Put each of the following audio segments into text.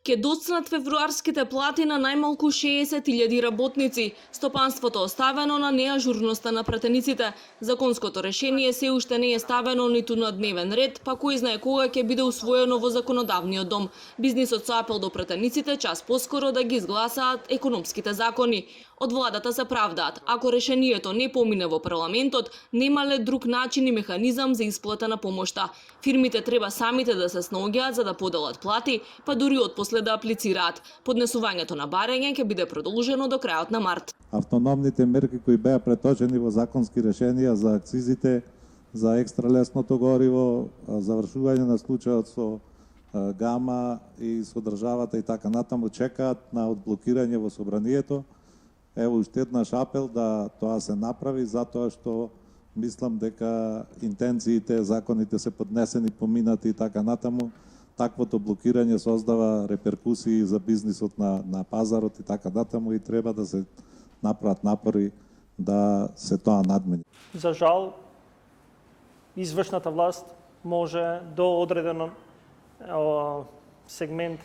Ке доцнат февруарските плати на најмалку 60.000 работници. Стопанството оставено на неажурноста на пратениците. Законското решение се уште не е ставено ниту на дневен ред, па кој знае кога ќе биде усвоено во законодавниот дом. Бизнисот со апел до пратениците час поскоро да ги изгласаат економските закони. Од владата се правдаат, ако решението не помине во парламентот, немале друг начин и механизам за исплата на помошта. Фирмите треба самите да се снаоѓаат за да поделат плати, па дури отпосле да аплицираат. Поднесувањето на барање ќе биде продолжено до крајот на март. Автономните мерки кои беа преточени во законски решенија за акцизите, за екстра лесното гориво, завршување на случајот со гама и со државата и така натаму чекаат на одблокирање во собранието. Ево уште еднаш апел да тоа се направи, затоа што мислам дека интенциите, законите се поднесени, поминати и така натаму. Таквото блокирање создава реперкусии за бизнисот на пазарот и така натаму и треба да се направат напори да се тоа надмени. За жал, извршната власт може до одреден сегмент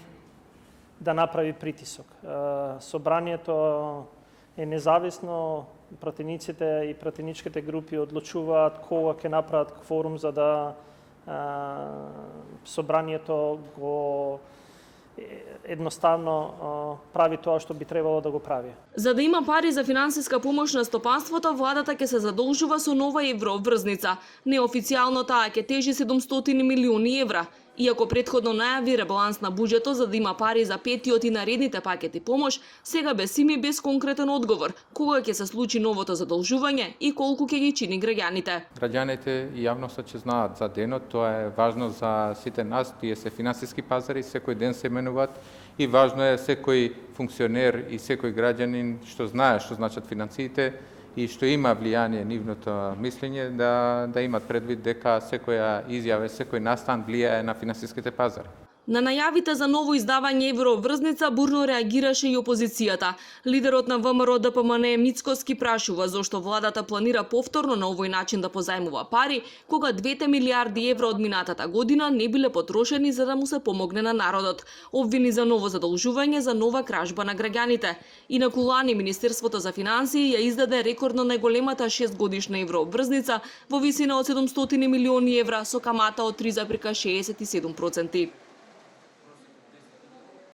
да направи притисок. Собранието е независно, пратениците и пратеничките групи одлучуваат кога ќе направат кворум за да собранието го едноставно прави тоа што би требало да го прави. За да има пари за финансиска помош на стопанството, владата ќе се задолжува со нова еврообврзница. Неофицијално таа ќе тежи 700 милиони евра. Иако претходно најави ребаланс на буџетот за да има пари за петиот и наредните пакети помош, сега без сими без конкретен одговор кога ќе се случи новото задолжување и колку ќе ги чини граѓаните. Граѓаните и јавноста ќе знаат за денот, тоа е важно за сите нас, тие се финансиски пазари, секој ден се менуваат и важно е секој функционер и секој граѓанин што знае што значат финансиите и што има влијание нивното мислење да имат предвид дека секоја изјава, секој настан влијае на финансиските пазари. На најавите за ново издавање еврообврзница бурно реагираше и опозицијата. Лидерот на ВМРО ДПМН Мицкоски прашува зошто владата планира повторно на овој начин да позајмува пари, кога 2 милиарди евро од минатата година не биле потрошени за да му се помогне на народот. Обвини за ново задолжување за нова кражба на граѓаните. Инаку лани Министерството за финансии ја издаде рекордно најголемата 6-годишна еврообврзница во висина од 700 милиони евра со камата од 3,67%.